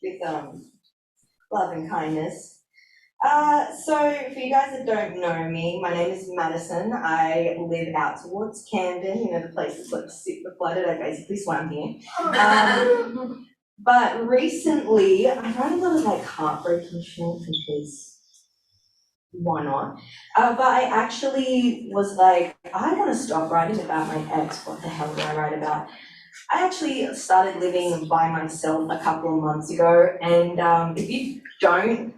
with love and kindness. So for you guys that don't know me, my name is Madison. I live out towards Camden, the place that's like super flooded. I basically swam here. But recently, I wrote a lot of like heartbreaking shit because why not? But I actually was like, I want to stop writing about my ex. What the hell do I write about? I actually started living by myself a couple of months ago, and if you don't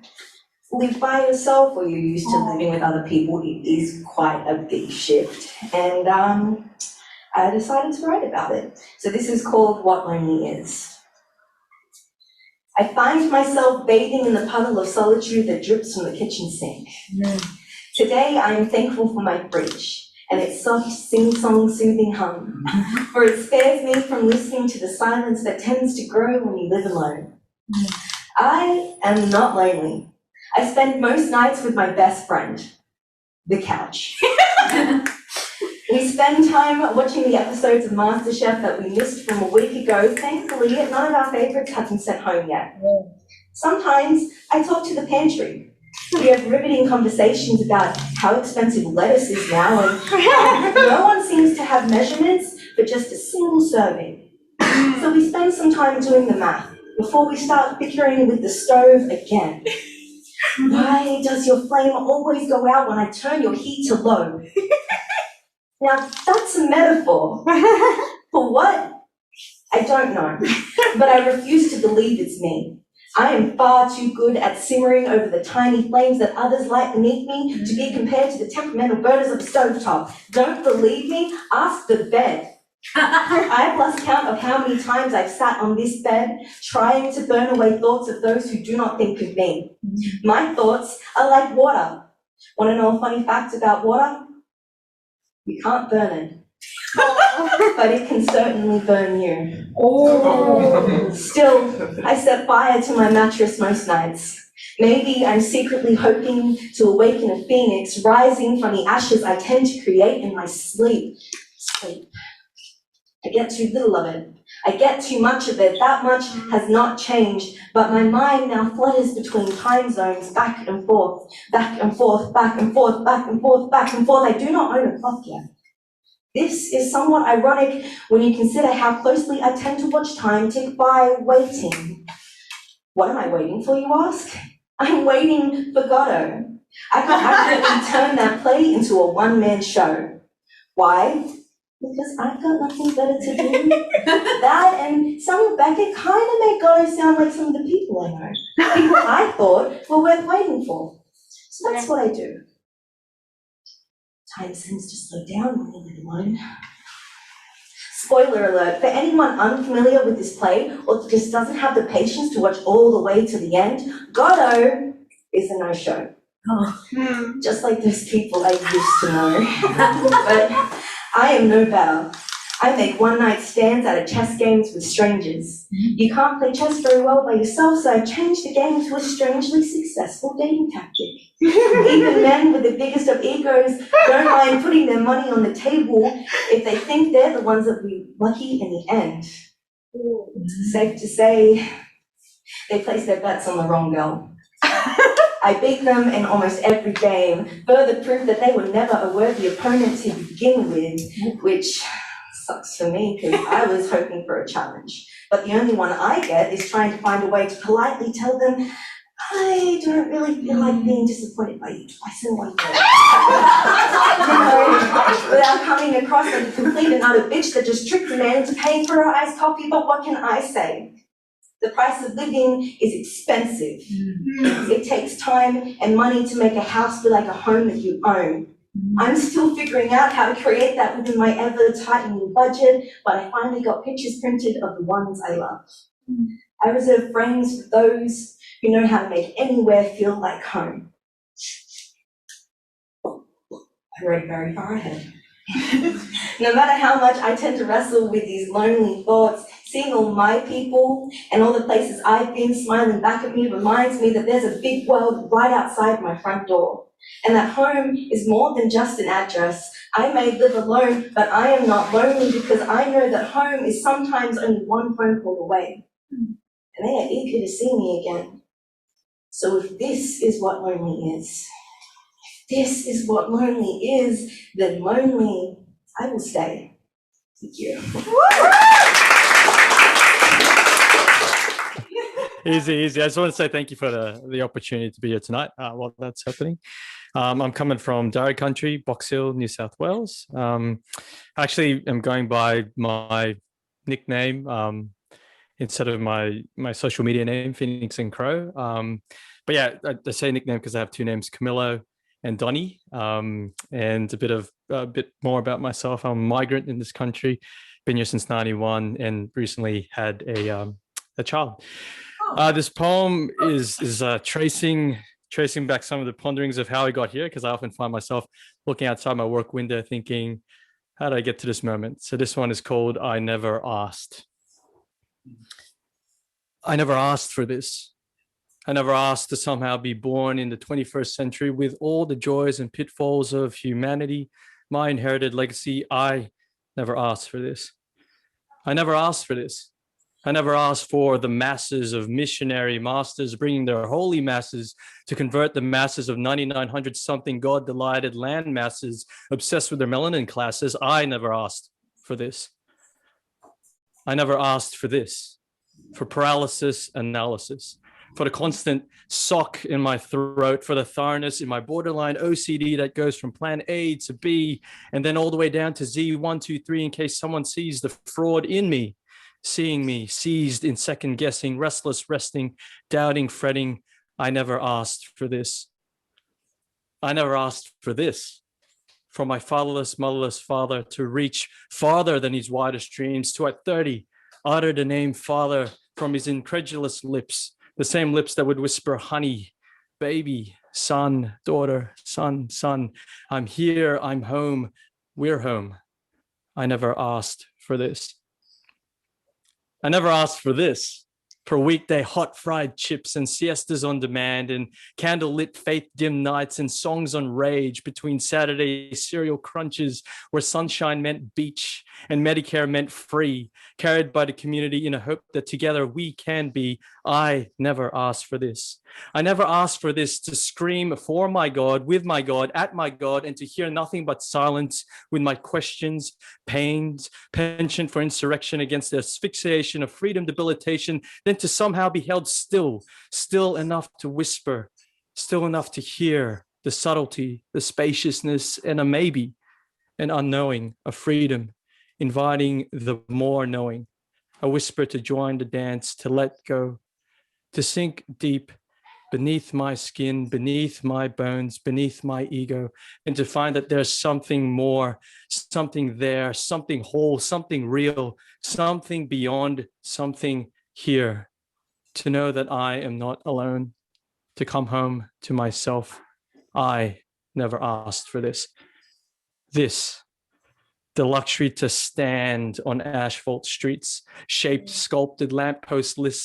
live by yourself or you're used to living with other people, it is quite a big shift. And I decided to write about it. So this is called What Lonely Is. I find myself bathing in the puddle of solitude that drips from the kitchen sink. Today I am thankful for my fridge and its soft sing-song soothing hum, for it spares me from listening to the silence that tends to grow when you live alone. I am not lonely. I spend most nights with my best friend, the couch. We spend time watching the episodes of MasterChef that we missed from a week ago. Thankfully, none of our favourites have been sent home yet. Sometimes I talk to the pantry. We have riveting conversations about how expensive lettuce is now, and no one seems to have measurements for just a single serving. So we spend some time doing the math before we start bickering with the stove again. Why does your flame always go out when I turn your heat to low? Now, that's a metaphor. For what? I don't know, but I refuse to believe it's me. I am far too good at simmering over the tiny flames that others light beneath me to be compared to the temperamental burners of a stovetop. Don't believe me? Ask the bed. I have lost count of how many times I've sat on this bed trying to burn away thoughts of those who do not think of me. My thoughts are like water. Want to know a funny fact about water? You can't burn it, but it can certainly burn you. Still, I set fire to my mattress most nights. Maybe I'm secretly hoping to awaken a phoenix rising from the ashes I tend to create in my sleep. I get too little of it. I get too much of it. That much has not changed, but my mind now flutters between time zones, back and forth, back and forth, back and forth, back and forth, back and forth. I do not own a clock yet. This is somewhat ironic when you consider how closely I tend to watch time tick by waiting. What am I waiting for, you ask? I'm waiting for Godot. I could actually turn that play into a one-man show. Why? Because I've got nothing better to do. That and Samuel Beckett kind of make Godot sound like some of the people I know. People I thought were worth waiting for. So that's what I do. Time seems to slow down when you live alone. Spoiler alert, for anyone unfamiliar with this play or just doesn't have the patience to watch all the way to the end, Godot is a no-show. Just like those people I used to know. But I am no better. I make one-night stands at chess games with strangers. You can't play chess very well by yourself, so I've changed the game to a strangely successful dating tactic. Even men with the biggest of egos don't mind putting their money on the table if they think they're the ones that will be lucky in the end. Safe to say, they place their bets on the wrong girl. I beat them in almost every game, further proof that they were never a worthy opponent to begin with, which sucks for me because I was hoping for a challenge. But the only one I get is trying to find a way to politely tell them, I don't really feel like being disappointed by you twice in one day. Without coming across like a complete and utter bitch that just tricked a man into paying for her iced coffee, but what can I say? The price of living is expensive. It takes time and money to make a house feel like a home that you own. I'm still figuring out how to create that within my ever-tightening budget, but I finally got pictures printed of the ones I love. I reserve frames for those who know how to make anywhere feel like home. I read very far ahead. No matter how much I tend to wrestle with these lonely thoughts, seeing all my people and all the places I've been smiling back at me reminds me that there's a big world right outside my front door, and that home is more than just an address. I may live alone, but I am not lonely because I know that home is sometimes only one phone call away. and they are eager to see me again. So if this is what lonely is, this is what lonely is, then lonely, I will stay. Thank you. Easy. I just want to say thank you for the opportunity to be here tonight while that's happening. I'm coming from Darra Country, Box Hill, New South Wales. Actually, I'm going by my nickname instead of my social media name, Phoenix and Crow. But yeah, I say nickname because I have two names, Camillo and Donnie. And a bit more about myself. I'm a migrant in this country, been here since '91, and recently had a child. This poem is tracing back some of the ponderings of how I got here, because I often find myself looking outside my work window thinking, how did I get to this moment? So this one is called I Never Asked. I never asked for this. I never asked to somehow be born in the 21st century with all the joys and pitfalls of humanity, my inherited legacy. I never asked for this. I never asked for this. I never asked for the masses of missionary masters bringing their holy masses to convert the masses of 9,900 something God-delighted land masses obsessed with their melanin classes. I never asked for this. I never asked for this, for paralysis analysis, for the constant sock in my throat, for the thoroughness in my borderline OCD that goes from plan A to B and then all the way down to Z, 1, 2, 3, in case someone sees the fraud in me. Seeing me, seized in second guessing, restless, resting, doubting, fretting. I never asked for this. I never asked for this. For my fatherless, motherless father to reach farther than his widest dreams, to at 30 utter the name Father from his incredulous lips, the same lips that would whisper honey, baby, son, daughter, son, son. I'm here, I'm home, we're home. I never asked for this. I never asked for this, for weekday hot fried chips and siestas on demand and candlelit faith dim nights and songs on rage between Saturday cereal crunches where sunshine meant beach and Medicare meant free, carried by the community in a hope that together we can be. I never asked for this. I never asked for this, to scream for my God, with my God, at my God, and to hear nothing but silence with my questions, pains, penchant for insurrection against the asphyxiation of freedom, debilitation, then to somehow be held still enough to whisper, still enough to hear the subtlety, the spaciousness, and a maybe, an unknowing, a freedom, inviting the more knowing, a whisper to join the dance, to let go, to sink deep beneath my skin, beneath my bones, beneath my ego, and to find that there's something more, something there, something whole, something real, something beyond, something here, to know that I am not alone, to come home to myself. I never asked for this. This, the luxury to stand on asphalt streets, shaped, sculpted, lamppost lit,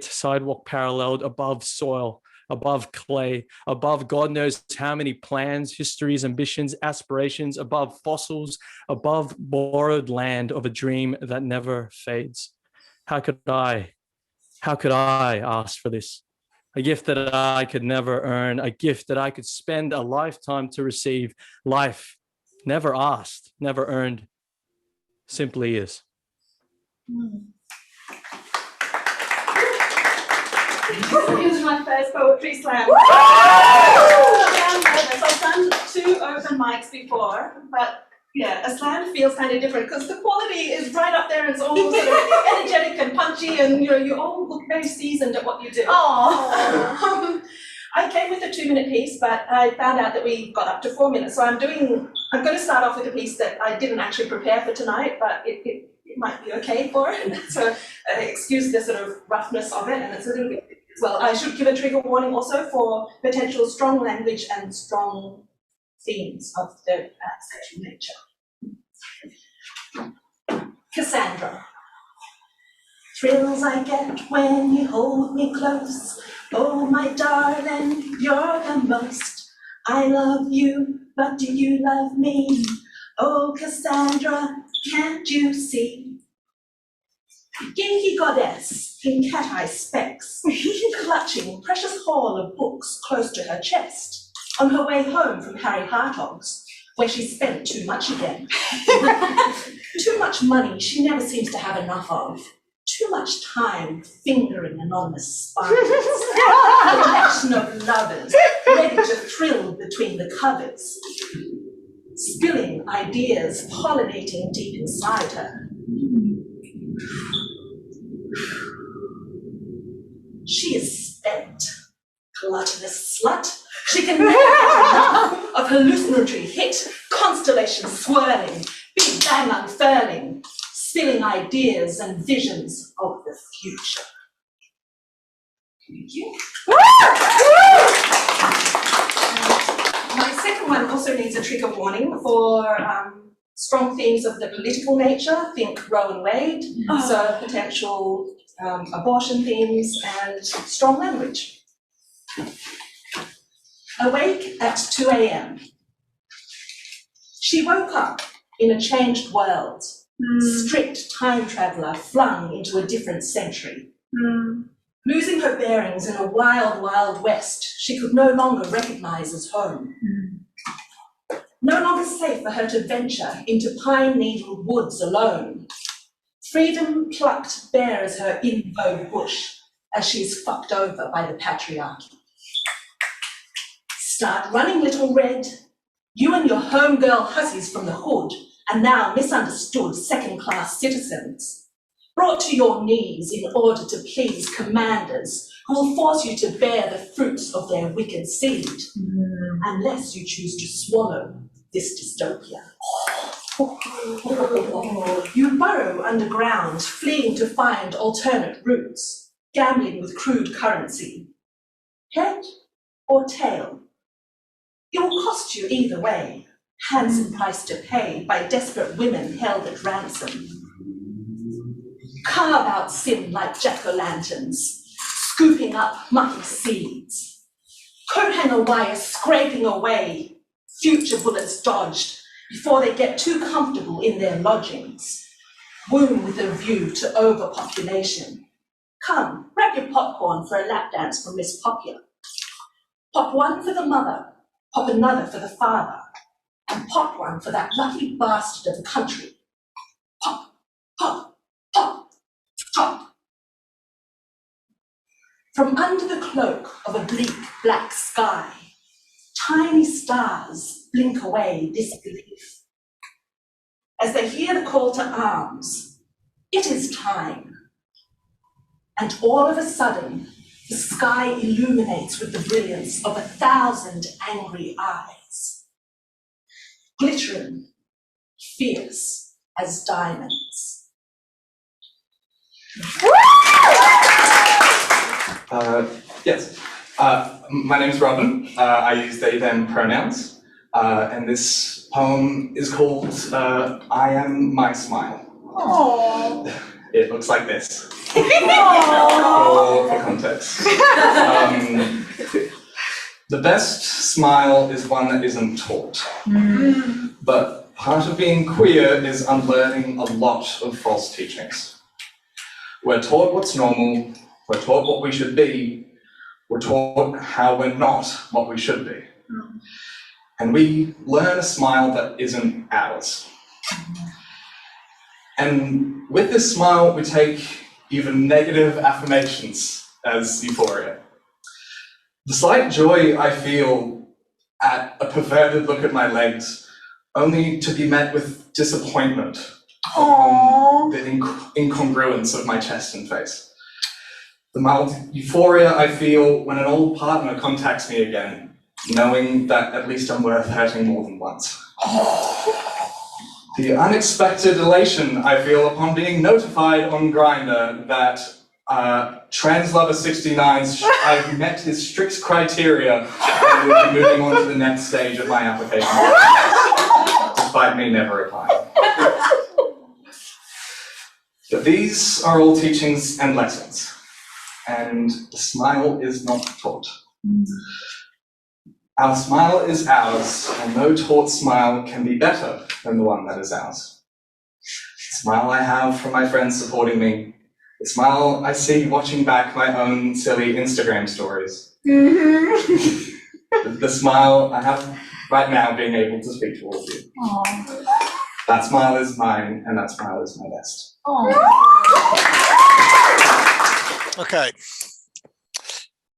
sidewalk paralleled, above soil, above clay, above God knows how many plans, histories, ambitions, aspirations, above fossils, above borrowed land of a dream that never fades. How could I ask for this? A gift that I could never earn, a gift that I could spend a lifetime to receive. Life never asked, never earned, simply is. This is my first poetry slam. I've done 2 open mics before, but yeah, a slam feels kind of different because the quality is right up there and it's all sort of energetic and punchy, and you all look very seasoned at what you do. I came with a 2-minute piece, but I found out that we got up to 4 minutes, so I'm going to start off with a piece that I didn't actually prepare for tonight, but it might be okay for it. So excuse the sort of roughness of it, and it's a little bit. Well, I should give a trigger warning also for potential strong language and strong themes of the sexual nature. Cassandra. Thrills I get when you hold me close. Oh, my darling, you're the most. I love you, but do you love me? Oh, Cassandra, can't you see? Genki goddess in cat-eye specs, clutching precious haul of books close to her chest, on her way home from Harry Hartog's, where she spent too much again. Too much money she never seems to have enough of. Too much time fingering anonymous spines. A collection of lovers ready to thrill between the covers. Spilling ideas pollinating deep inside her. She is spent, gluttonous slut. She can never get enough of hallucinatory hit, constellation swirling, big bang unfurling, spilling ideas and visions of the future. Thank you. My second one also needs a trigger warning for strong themes of the political nature, think Roe and Wade, so potential abortion themes and strong language. Awake at 2 a.m. She woke up in a changed world, strict time traveller flung into a different century. Losing her bearings in a wild, wild west she could no longer recognise as home. No longer safe for her to venture into pine needle woods alone. Freedom plucked bare as her in vogue bush as she is fucked over by the patriarchy. Start running, little red. You and your homegirl hussies from the hood are now misunderstood second-class citizens, brought to your knees in order to please commanders who will force you to bear the fruits of their wicked seed, unless you choose to swallow this dystopia. You burrow underground, fleeing to find alternate routes, gambling with crude currency. Head or tail? It will cost you either way, handsome price to pay by desperate women held at ransom. Carve out sin like jack-o'-lanterns, scooping up mucky seeds. Coat hanger wire scraping away, future bullets dodged before they get too comfortable in their lodgings. Womb with a view to overpopulation. Come, grab your popcorn for a lap dance from Miss Popular. Pop one for the mother, pop another for the father, and pop one for that lucky bastard of the country. Pop, pop, pop, pop. From under the cloak of a bleak black sky, tiny stars blink away disbelief. As they hear the call to arms, it is time. And all of a sudden, the sky illuminates with the brilliance of 1,000 angry eyes, glittering, fierce as diamonds. Yes. My name is Robin. I use they, them pronouns. And this poem is called I Am My Smile. Aww. It looks like this. For context. The best smile is one that isn't taught. But part of being queer is unlearning a lot of false teachings. We're taught what's normal, we're taught what we should be, we're taught how we're not what we should be. And we learn a smile that isn't ours. And with this smile, we take even negative affirmations as euphoria. The slight joy I feel at a perverted look at my legs, only to be met with disappointment on the incongruence of my chest and face. The mild euphoria I feel when an old partner contacts me again, knowing that at least I'm worth hurting more than once. The unexpected elation I feel upon being notified on Grindr that Translover69's I've met his strict criteria and will be moving on to the next stage of my application process, despite me never applying. But these are all teachings and lessons, and the smile is not taught. Our smile is ours, and no taught smile can be better than the one that is ours. The smile I have from my friends supporting me, The smile I see watching back my own silly Instagram stories. The smile I have right now being able to speak to all of you. Aww. That smile is mine, and that smile is my best. Okay.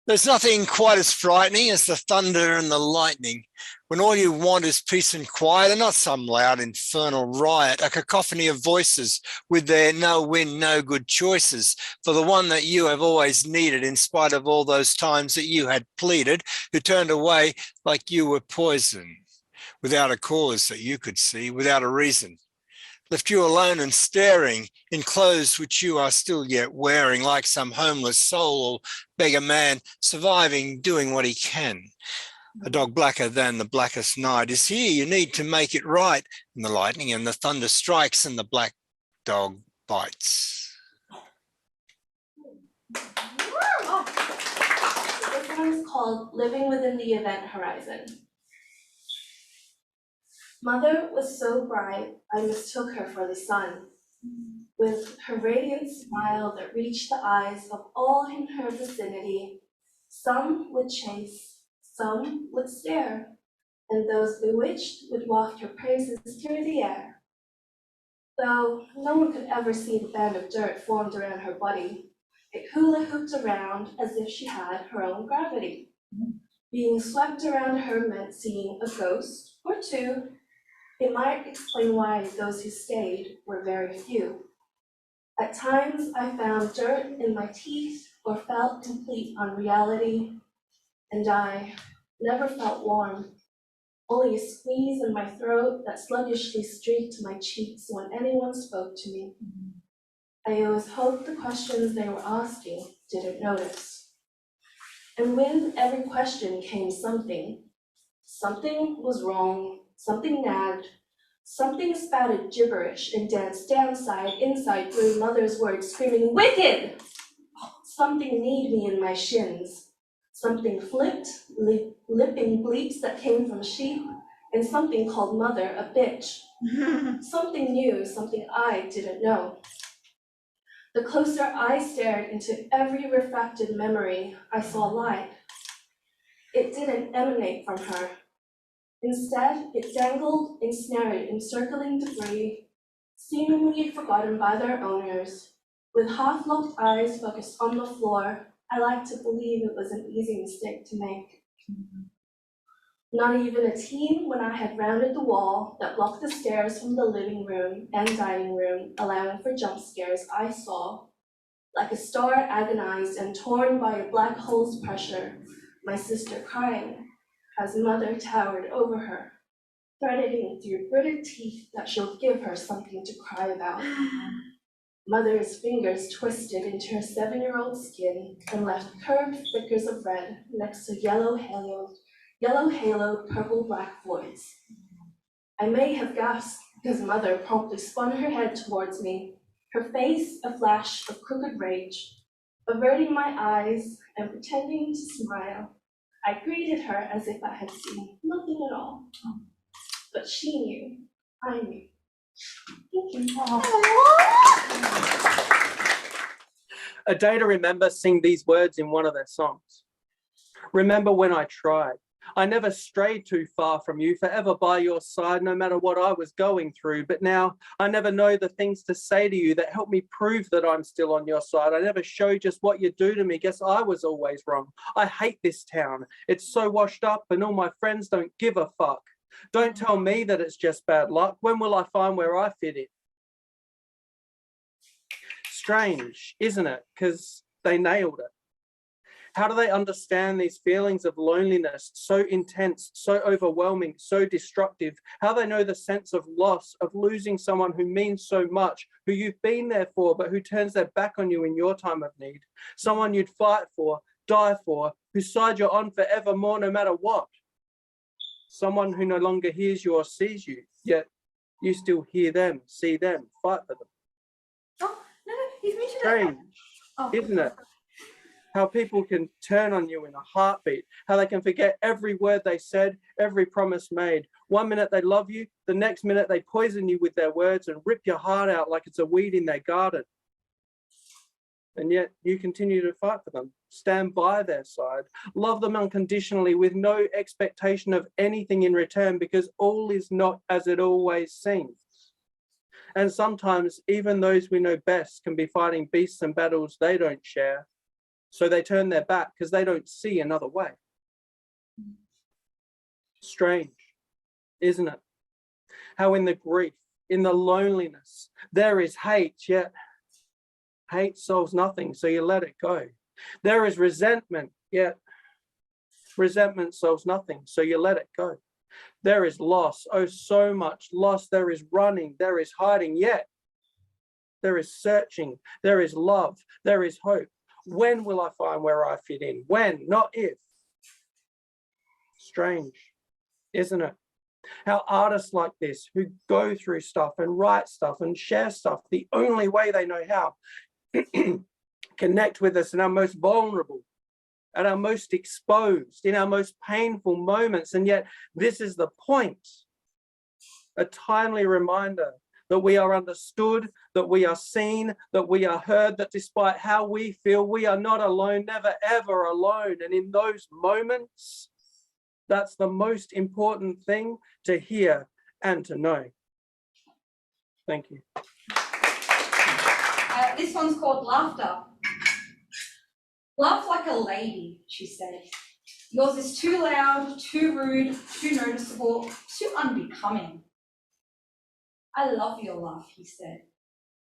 There's nothing quite as frightening as the thunder and the lightning, when all you want is peace and quiet and not some loud infernal riot, a cacophony of voices with their no win, no good choices for the one that you have always needed, in spite of all those times that you had pleaded, who turned away like you were poison, without a cause that you could see, without a reason. Left you alone and staring in clothes which you are still yet wearing, like some homeless soul or beggar man, surviving, doing what he can. A dog blacker than the blackest night is here. You need to make it right. And the lightning and the thunder strikes and the black dog bites. This one is called Living Within the Event Horizon. Mother was so bright, I mistook her for the sun. With her radiant smile that reached the eyes of all in her vicinity, some would chase, some would stare, and those bewitched would waft her praises through the air. Though no one could ever see the band of dirt formed around her body, it hula-hooped around as if she had her own gravity. Being swept around her meant seeing a ghost or two. It might explain why those who stayed were very few. At times I found dirt in my teeth or felt complete unreality, and I never felt warm, only a squeeze in my throat that sluggishly streaked my cheeks when anyone spoke to me. I always hoped the questions they were asking didn't notice. And with every question came something. Something was wrong, something nagged, something spouted gibberish and danced downside, inside through mother's words, screaming, "Wicked!" Something kneed me in my shins. Something flipped, lipping bleeps that came from sheep, and something called mother a bitch. Something new, something I didn't know. The closer I stared into every refracted memory, I saw light. It didn't emanate from her. Instead, it dangled, ensnared in circling debris, seemingly forgotten by their owners. With half-locked eyes focused on the floor, I like to believe it was an easy mistake to make. Not even a teen when I had rounded the wall that blocked the stairs from the living room and dining room, allowing for jump scares I saw. Like a star agonized and torn by a black hole's pressure, my sister crying, as mother towered over her, threatening through gritted teeth that she'll give her something to cry about. Mother's fingers twisted into her 7-year-old skin and left curved flickers of red next to yellow haloed purple-black voids. I may have gasped because mother promptly spun her head towards me, her face a flash of crooked rage. Averting my eyes and pretending to smile, I greeted her as if I had seen nothing at all. But she knew, I knew. Thank you. A day to remember sing these words in one of their songs. Remember when I tried. I never strayed too far from you, forever by your side, no matter what I was going through. But now I never know the things to say to you that help me prove that I'm still on your side. I never show just what you do to me. Guess I was always wrong. I hate this town. It's so washed up and all my friends don't give a fuck. Don't tell me that it's just bad luck. When will I find where I fit in? Strange, isn't it? Because they nailed it. How do they understand these feelings of loneliness, so intense, so overwhelming, so destructive? How they know the sense of loss, of losing someone who means so much, who you've been there for, but who turns their back on you in your time of need? Someone you'd fight for, die for, whose side you're on forevermore, no matter what. Someone who no longer hears you or sees you, yet you still hear them, see them, fight for them. Oh, no, he's mentioned Strange, isn't it? How people can turn on you in a heartbeat, how they can forget every word they said, every promise made. One minute they love you, the next minute they poison you with their words and rip your heart out like it's a weed in their garden. And yet you continue to fight for them, stand by their side, love them unconditionally with no expectation of anything in return, because all is not as it always seems. And sometimes even those we know best can be fighting beasts and battles they don't share. So they turn their back because they don't see another way. Strange, isn't it? How in the grief, in the loneliness, there is hate, yet hate solves nothing, so you let it go. There is resentment, yet resentment solves nothing, so you let it go. There is loss, oh so much loss. There is running, there is hiding, yet there is searching, there is love, there is hope. When will I find where I fit in? When, not if. Strange, isn't it? How artists like this, who go through stuff and write stuff and share stuff the only way they know how, connect with us in our most vulnerable, at our most exposed, in our most painful moments. And yet this is the point, a timely reminder that we are understood, that we are seen, that we are heard, that despite how we feel, we are not alone, never ever alone. And in those moments, that's the most important thing to hear and to know. Thank you. This one's called Laughter. Laugh like a lady, she said. Yours is too loud, too rude, too noticeable, too unbecoming. I love your laugh, he said.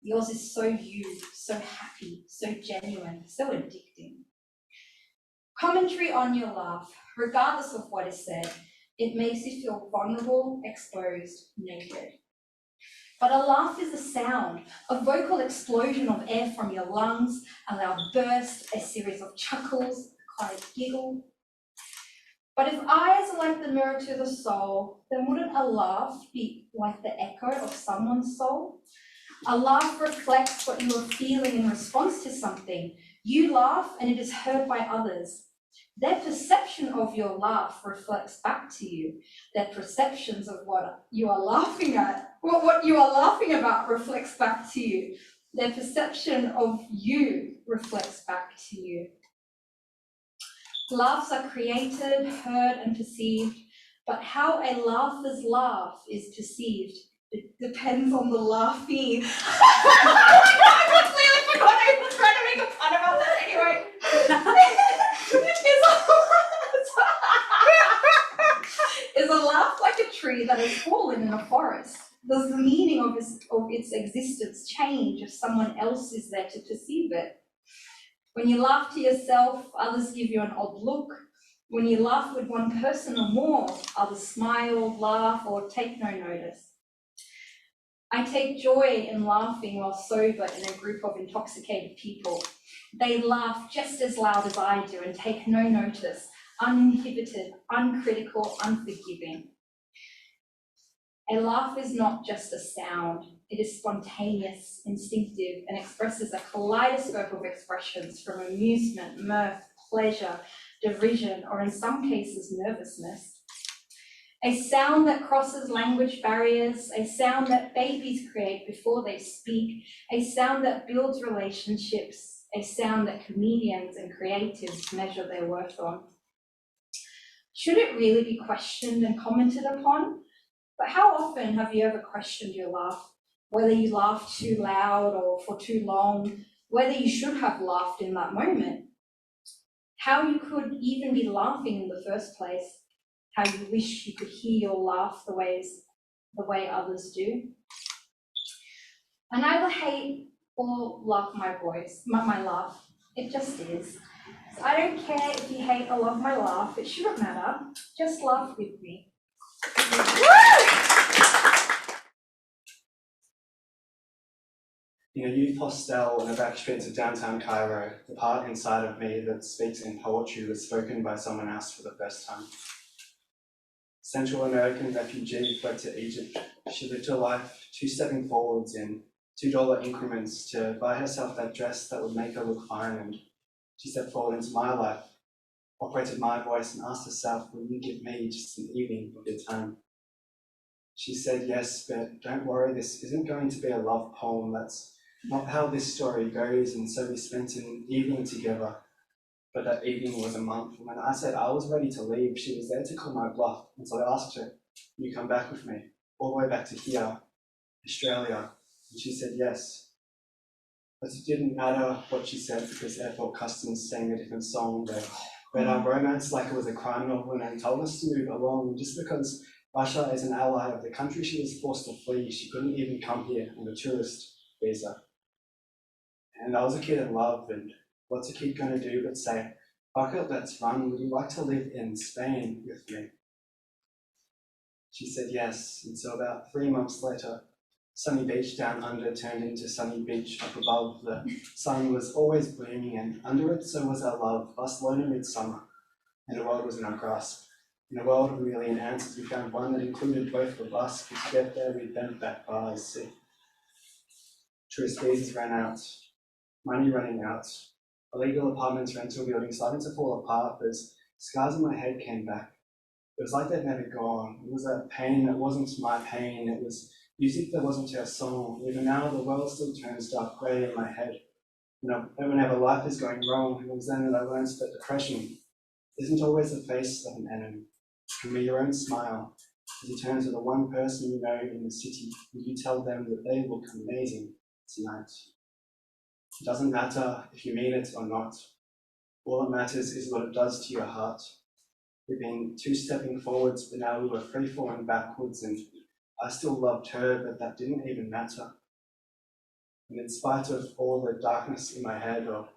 Yours is so you, so happy, so genuine, so addicting. Commentary on your laugh, regardless of what is said, it makes you feel vulnerable, exposed, naked. But a laugh is a sound, a vocal explosion of air from your lungs, a loud burst, a series of chuckles, a quiet giggle. But if eyes are like the mirror to the soul, then wouldn't a laugh be like the echo of someone's soul? A laugh reflects what you are feeling in response to something. You laugh and it is heard by others. Their perception of your laugh reflects back to you. Their perceptions of what you are laughing at, what you are laughing about reflects back to you. Their perception of you reflects back to you. Laughs are created, heard, and perceived, but how a laugher's laugh is perceived, it depends on the laughee. I completely forgot I was trying to make a pun about that anyway. Is a laugh like a tree that has fallen in a forest? Does the meaning of its existence change if someone else is there to perceive it? When you laugh to yourself, others give you an odd look. When you laugh with one person or more, others smile, laugh, or take no notice. I take joy in laughing while sober in a group of intoxicated people. They laugh just as loud as I do and take no notice, uninhibited, uncritical, unforgiving. A laugh is not just a sound. It is spontaneous, instinctive, and expresses a kaleidoscope of expressions from amusement, mirth, pleasure, derision, or in some cases, nervousness. A sound that crosses language barriers, a sound that babies create before they speak, a sound that builds relationships, a sound that comedians and creatives measure their worth on. Should it really be questioned and commented upon? But how often have you ever questioned your laugh? Whether you laughed too loud or for too long, whether you should have laughed in that moment, how you could even be laughing in the first place, how you wish you could hear your laugh the way others do. I neither hate or love my voice, my laugh. It just is. So I don't care if you hate or love my laugh. It shouldn't matter. Just laugh with me. In a youth hostel on the back streets of downtown Cairo, the part inside of me that speaks in poetry was spoken by someone else for the first time. Central American refugee fled to Egypt. She lived her life two-stepping forwards in $2 increments to buy herself that dress that would make her look fine, and she stepped forward into my life, operated my voice and asked herself, will you give me just an evening of your time? She said yes, but don't worry, this isn't going to be a love poem that's not how this story goes, and so we spent an evening together. But that evening was a month, and when I said I was ready to leave, she was there to call my bluff, and so I asked her, "Can you come back with me, all the way back to here, Australia?" And she said yes. But it didn't matter what she said because airport customs sang a different song. They read our romance like it was a crime novel and told us to move along. Just because Russia is an ally of the country she was forced to flee, she couldn't even come here on a tourist visa. And I was a kid in love, and what's a kid going to do but say, "Fuck it, let's run. Would you like to live in Spain with me?" She said yes, and so about 3 months later, sunny beach down under turned into sunny beach up above. The sun was always gleaming, and under it so was our love, us alone in midsummer, and the world was in our grasp. In a world of a million answers, we found one that included both of us, and to get there we bent back by the sea. Tourist visas ran out, money running out, illegal apartments, rental buildings starting to fall apart. Those scars in my head came back. It was like they'd never gone. It was a pain that wasn't my pain. It was music that wasn't our song. Even now, the world still turns dark grey in my head. You know, whenever life is going wrong, it was then that I learned that depression isn't always the face of an enemy. It can be your own smile as you turn to the one person you know in the city and you tell them that they look amazing tonight. It doesn't matter if you mean it or not. All that matters is what it does to your heart. We've been two-stepping forwards, but now we were free-falling backwards, and I still loved her, but that didn't even matter. And in spite of all the darkness in my head, or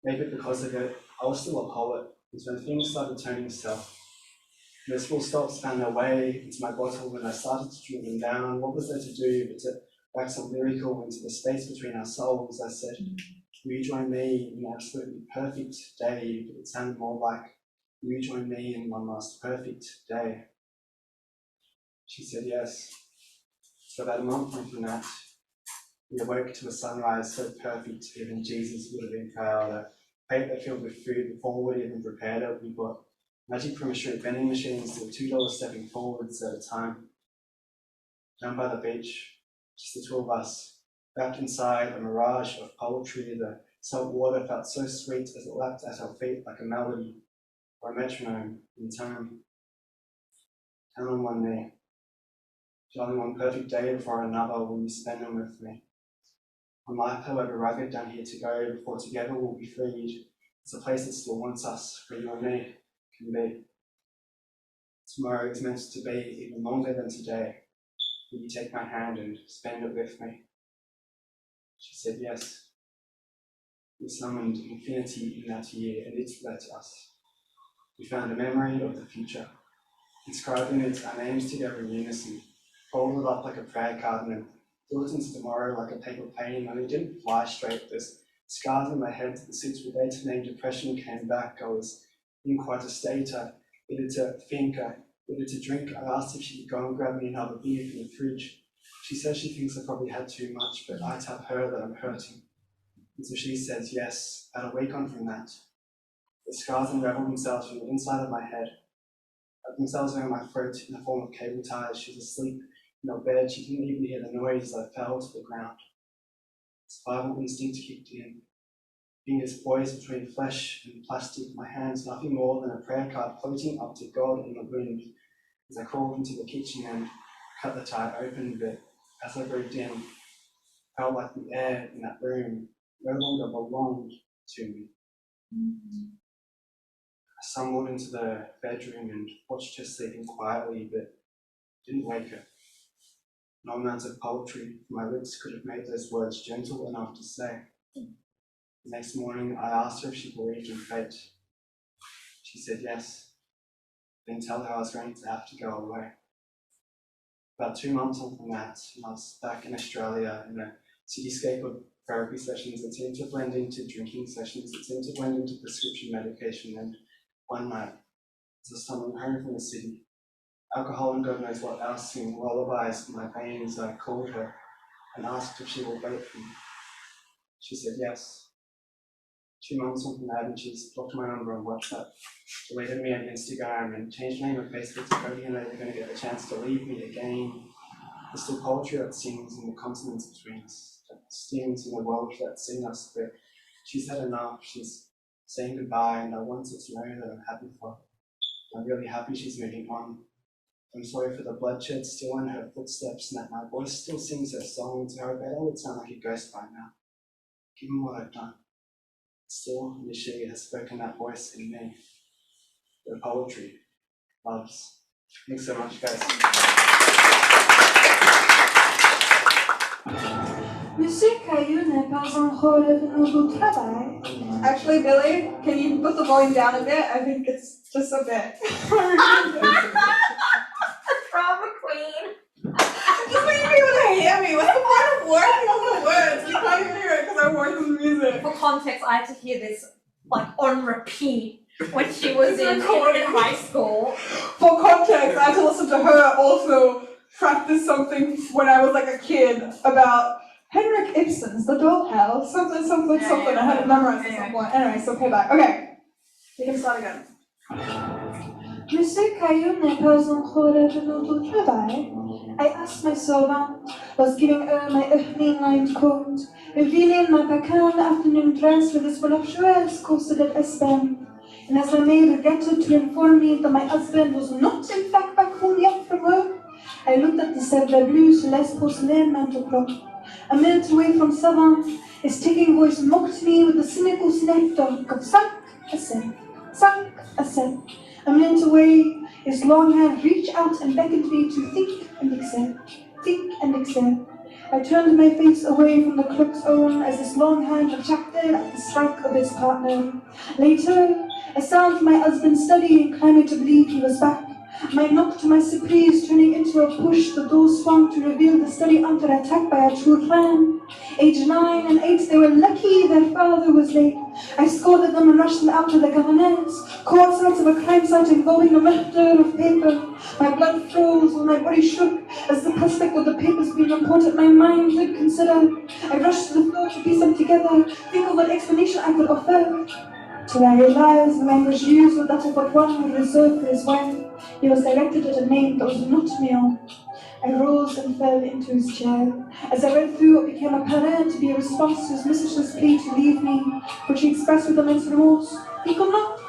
maybe because of it, I was still a poet. And when things started turning south, those full stops found their way into my bottle when I started to draw them down. What was there to do but to write some lyrical into the space between our souls? I said, "Will you join me in an absolutely perfect day?" But it sounded more like, "Will you join me in one last perfect day?" She said yes. So about a month from that, we awoke to a sunrise so perfect, even Jesus would have been proud. A plate that filled with food before we'd even prepared it. We bought magic from a street vending machines that were $2 stepping forwards at a time. Down by the beach, just the two of us, wrapped inside a mirage of poetry. The salt water felt so sweet as it lapped at our feet like a melody or a metronome in time. Down on one knee. Only one perfect day before another will you spend them with me. On life, however rugged down here to go, before together we'll be freed. It's a place that still wants us, where you and me can be. Tomorrow is meant to be even longer than today. Will you take my hand and spend it with me? She said yes. We summoned infinity in that year, and it led us. We found a memory of the future, inscribed in it our names together in unison, folded up like a prayer card and built into tomorrow like a paper plane. And it didn't fly straight. There's scars in my head that the suits were there to name depression came back. I was in quite a state. I needed to think, I needed to drink. I asked if she could go and grab me another beer from the fridge. She says she thinks I probably had too much, but I tell her that I'm hurting. And so she says yes. About a week on from that, the scars unravel themselves from the inside of my head, wrap themselves around my throat in the form of cable ties. She's asleep in her bed. She didn't even hear the noise as I fell to the ground. Survival instinct kicked in. Fingers poised between flesh and plastic, my hands nothing more than a prayer card floating up to God in the wind. As I crawled into the kitchen and cut the tie open, but as I breathed in, it felt like the air in that room no longer belonged to me. I stumbled into the bedroom and watched her sleeping quietly, but didn't wake her. No amount of poetry from my lips could have made those words gentle enough to say. The next morning, I asked her if she believed in fate. She said yes. I didn't tell her I was going to have to go away. About 2 months on from that, and I was back in Australia in a cityscape of therapy sessions that seemed to blend into drinking sessions, that seemed to blend into prescription medication. And one night, as I was stumbling home from the city, alcohol and God knows what else seemed lullabies in my veins, I called her and asked if she would vote for me. She said yes. 2 months on from that, and she's blocked my number on WhatsApp, deleted me on Instagram, and changed my name on Facebook to Cody, and they're going to get a chance to leave me again. There's still poetry that sings in the consonants between us, that stings in the world that's seen us, but she's had enough. She's saying goodbye, and I wanted to know that I'm happy for her. I'm really happy she's moving on. I'm sorry for the bloodshed still in her footsteps, and that my voice still sings her song to her, but I would sound like a ghost by now, given what I've done. Still, she has spoken that voice in me. The poetry loves. Thanks so much, guys. Monsieur Caillou n'est pas encore revenu au travail. Actually, Billy, can you put the volume down a bit? I think it's just a bit. Drama queen. Just make me want to hear me. What's the point of working on the words? You can't even hear it because I work with music. For context, I had to hear this like on repeat when she was in high school. For context, I had to listen to her also practice something when I was like a kid about Henrik Ibsen's The Dollhouse, something. I had it memorized at some point. Anyway, so payback. Okay, we can start again. Monsieur Caillou n'est pas encore revenu au travail. I asked my servant, was giving her my evening-lined coat, revealing my pecan afternoon dress with its voluptuous corseted S-band. And as my maid regretted to inform me that my husband was not in fact back home yet from work, I looked at the Sèvres Bleu Celeste porcelain mantelcloth. A minute away from Savant, his ticking voice mocked me with the cynical sniff of 5 à 7, 5 à 7. A minute away, his long hand reached out and beckoned me to think and accept, think and accept. I turned my face away from the clock's own as his long hand retracted at the strike of his partner. Later, a sound from my husband's study inclined me to believe he was back. My knock to my surprise turning into a push, the door swung to reveal the study under attack by a true clan. Age 9 and 8, they were lucky their father was late. I scolded them and rushed them out to the governance. Caught sight of a crime site involving a murder of paper. My blood froze while my body shook as the prospect of the papers being reported my mind did consider. I rushed to the floor to piece them together, think of what explanation I could offer. Till I realized the language used was that of what one would reserve for his wife. He was directed at a name that was not male. I rose and fell into his chair. As I read through, it became apparent to be a response to his mistress's plea to leave me, which he expressed with immense remorse. He could not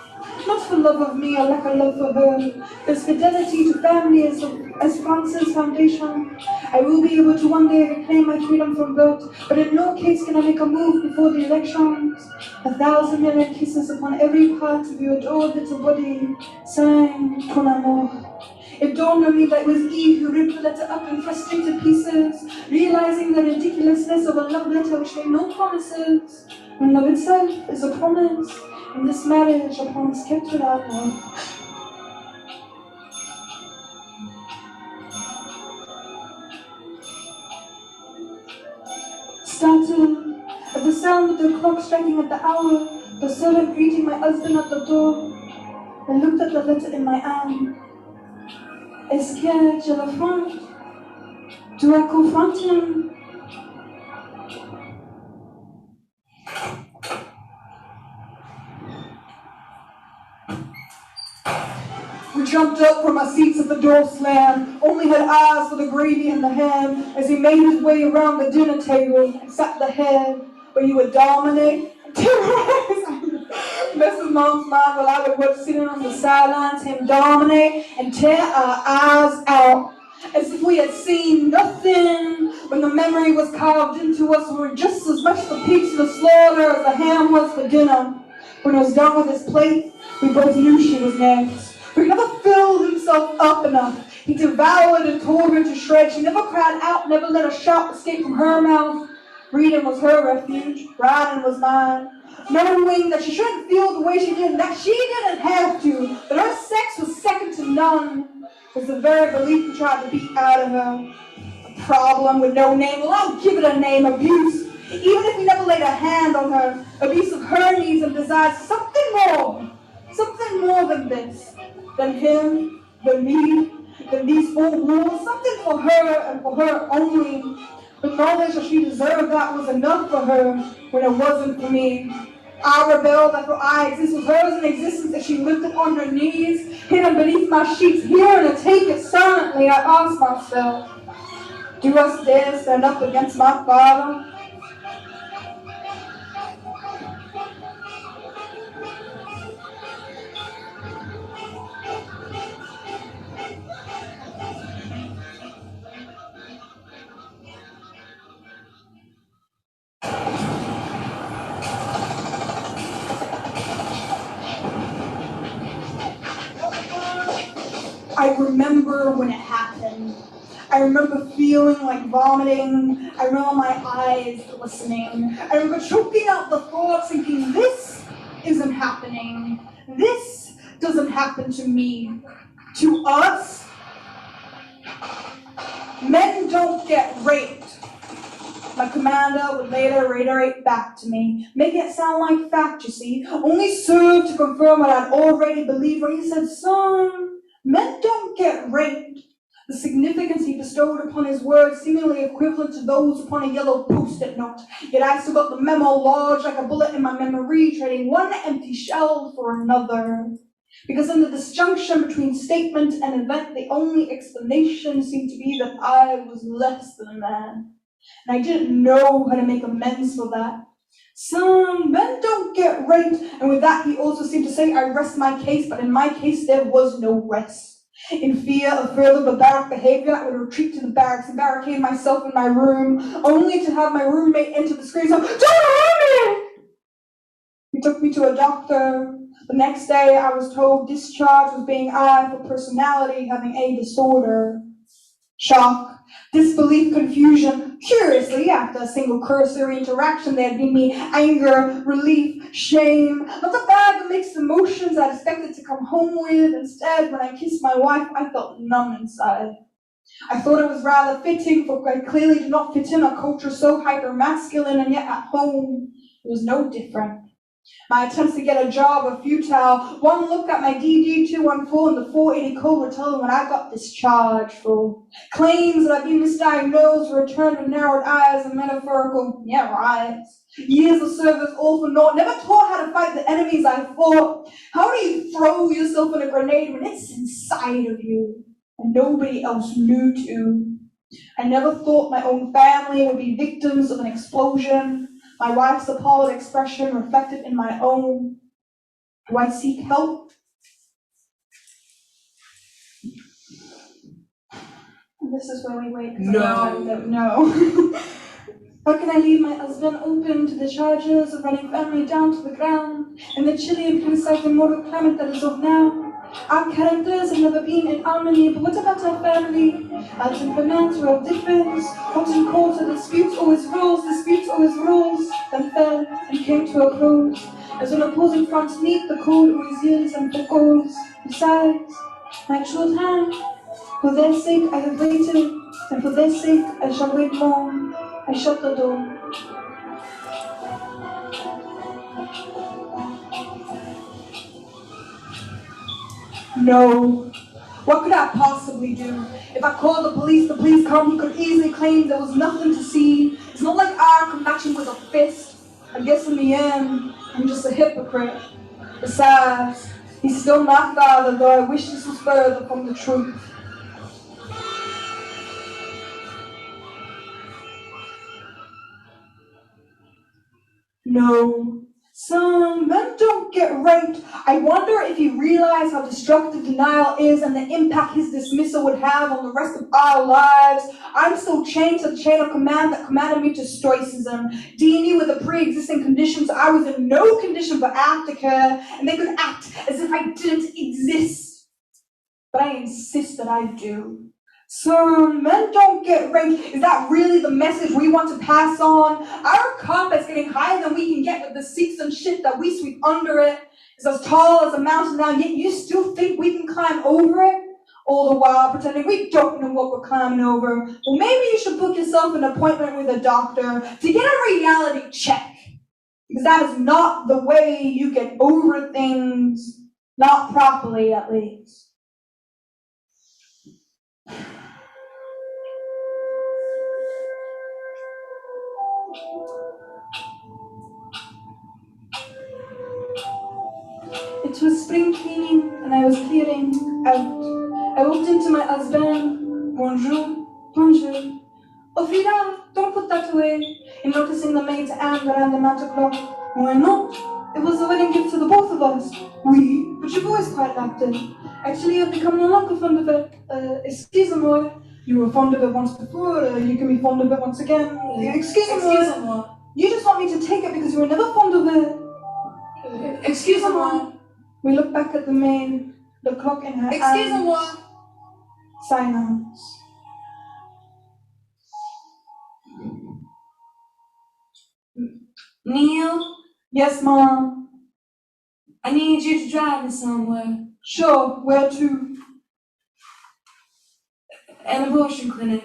for love of me or lack of love for her. His fidelity to family as France's foundation. I will be able to one day reclaim my freedom from vote, but in no case can I make a move before the elections. 1,000 million kisses upon every part of your adored little body, signed Ton Amour. It dawned on me that it was Eve who ripped the letter up in frustrated pieces, realizing the ridiculousness of a love letter which made no promises, when love itself is a promise. In this marriage, a promise kept without love. Startled at the sound of the clock striking at the hour, the servant greeting my husband at the door, I looked at the letter in my hand. Est-ce que je l'affronte? Do I confront him? We jumped up from our seats at the door slam, only had eyes for the gravy in the ham as he made his way around the dinner table and sat the head where you would dominate, terrorize Mrs. Mom's mind while I would watch sitting on the sidelines, him dominate and tear our eyes out. As if we had seen nothing when the memory was carved into us. We were just as much the pigs to the slaughter as the ham was for dinner. When he was done with his plate, we both knew she was next. He never filled himself up enough. He devoured and tore her to shreds. She never cried out, never let a shout escape from her mouth. Reading was her refuge, riding was mine. Knowing that she shouldn't feel the way she did, and that she didn't have to, that her sex was second to none, was the very belief we tried to beat out of her. A problem with no name, well, I'll give it a name, abuse. Even if we never laid a hand on her, abuse of her needs and desires, something more than this, than him, than me, than these four walls, something for her and for her only. The knowledge that she deserved that was enough for her when it wasn't for me. I rebelled that for I exist was hers in existence as she lifted on her knees, hidden beneath my sheets, hearing to take it silently. I asked myself, do I dare stand up against my father? I remember when it happened. I remember feeling like vomiting. I remember my eyes glistening. I remember choking out the thoughts, thinking, this isn't happening. This doesn't happen to me. To us, men don't get raped. My commander would later reiterate back to me, making it sound like fact, you see, only served to confirm what I'd already believed when he said, son, men don't get raped. The significance he bestowed upon his words seemingly equivalent to those upon a yellow post-it note. Yet I still got the memo lodged like a bullet in my memory, trading one empty shell for another. Because in the disjunction between statement and event, the only explanation seemed to be that I was less than a man. And I didn't know how to make amends for that. Some men don't get raped, and with that he also seemed to say I rest my case, but in my case there was no rest. In fear of further barbaric behavior, I would retreat to the barracks and barricade myself in my room, only to have my roommate enter the screams of, "Don't hurt me!" He took me to a doctor. The next day I was told discharge was being eyed for personality having a disorder. Shock, disbelief, confusion. Curiously, after a single cursory interaction, there'd been me anger, relief, shame. Not a bag of mixed emotions I'd expected to come home with. Instead, when I kissed my wife, I felt numb inside. I thought it was rather fitting, for I clearly did not fit in a culture so hyper-masculine, and yet at home, it was no different. My attempts to get a job were futile. One look at my DD-214 and the 480 code would tell them what I got discharged for. Claims that I'd been misdiagnosed were returned with narrowed eyes and metaphorical, yeah, right. Years of service all for naught. Never taught how to fight the enemies I fought. How do you throw yourself in a grenade when it's inside of you and nobody else knew to? I never thought my own family would be victims of an explosion. My wife's appalled expression reflected in my own. Do I seek help? And this is where we wait. No. How can I leave my husband open to the charges of running family down to the ground in the chilly and criticized immortal climate that is of now? Our characters have never been in harmony, but what about our family? Our temperaments were of difference. Hot and cold, so disputes always rules, then fell and came to a close. As when opposing fronts meet, the cold always yields and echoes. Besides, my children, for their sake I have waited, and for their sake I shall wait more. I shut the door. No. What could I possibly do? If I called the police come, he could easily claim there was nothing to see. It's not like I could match him with a fist. I guess in the end, I'm just a hypocrite. Besides, he's still my father, though I wish this was further from the truth. No. Some men don't get raped. I wonder if he realized how destructive denial is and the impact his dismissal would have on the rest of our lives. I'm still chained to the chain of command that commanded me to stoicism. DEFNE with a pre-existing condition, so I was in no condition for aftercare, and they could act as if I didn't exist. But I insist that I do. So men don't get raped. Is that really the message we want to pass on? Our carpet's getting higher than we can get with the seats and shit that we sweep under it. It's as tall as a mountain now, yet you still think we can climb over it? All the while pretending we don't know what we're climbing over. Well, maybe you should book yourself an appointment with a doctor to get a reality check. Because that is not the way you get over things. Not properly, at least. It was spring cleaning and I was clearing out. I walked into my husband. Bonjour, bonjour. Oh, Frida, don't put that away. And noticing the maid's hand around the mantel clock. Why not? It was a wedding gift to the both of us. Oui, but you've always quite liked it. Actually, I've become no longer fond of it. Excusez-moi. You were fond of it once before, you can be fond of it once again. Excusez-moi. You just want me to take it because you were never fond of it. Excusez-moi. We looked back at the maid, the clock in her hand. Excusez-moi. Silence. Neil, Yes, Mom. I need you to drive me somewhere. Sure, where to? An abortion clinic.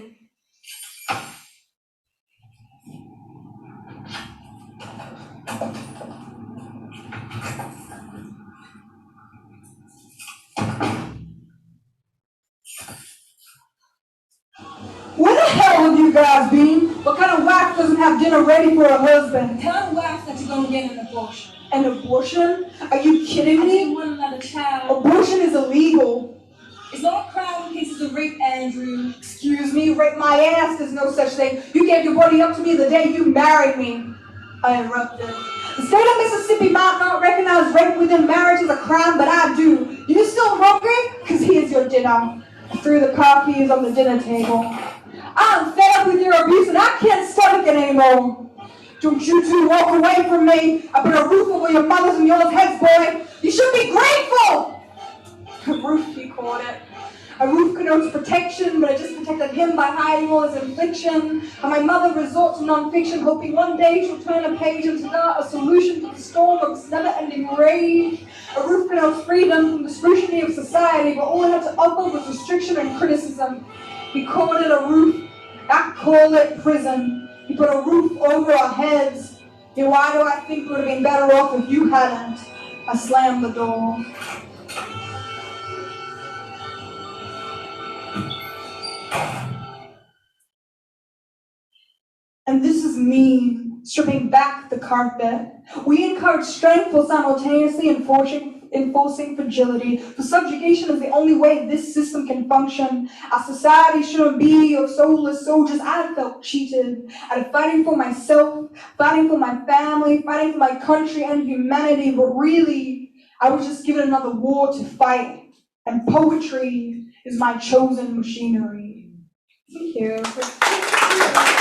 Where the hell have you guys been? What kind of wife doesn't have dinner ready for her husband? Tell the wife that you're gonna get an abortion. An abortion? Are you kidding I me? didn't want another child. Abortion is illegal. It's not a crime in cases of rape, Andrew. Excuse me, rape my ass, there's no such thing. You gave your body up to me the day you married me. I interrupted. The state of Mississippi might not recognize rape within marriage as a crime, but I do. You still hungry? Because here's your dinner. I threw the car keys on the dinner table. I'm fed up with your abuse and I can't stomach it anymore. Don't you two walk away from me. I put a roof over your mother's and yours heads, boy. You should be grateful. A roof, he called it. A roof connotes protection, but I just protected him by hiding all his infliction. And my mother resorts to non-fiction, hoping one day she'll turn a page and start a solution to the storm of this never-ending rage. A roof connotes freedom from the scrutiny of society, but all it had to offer was restriction and criticism. He called it a roof. I call it prison. He put a roof over our heads. Then why do I think we would have been better off if you hadn't? I slammed the door. And this is me, stripping back the carpet. We encourage strength while simultaneously enforcing fragility. For subjugation is the only way this system can function. Our society shouldn't be of soulless soldiers. I felt cheated. Out of fighting for myself, fighting for my family, fighting for my country and humanity, but really, I was just given another war to fight. And poetry is my chosen machinery. Thank you.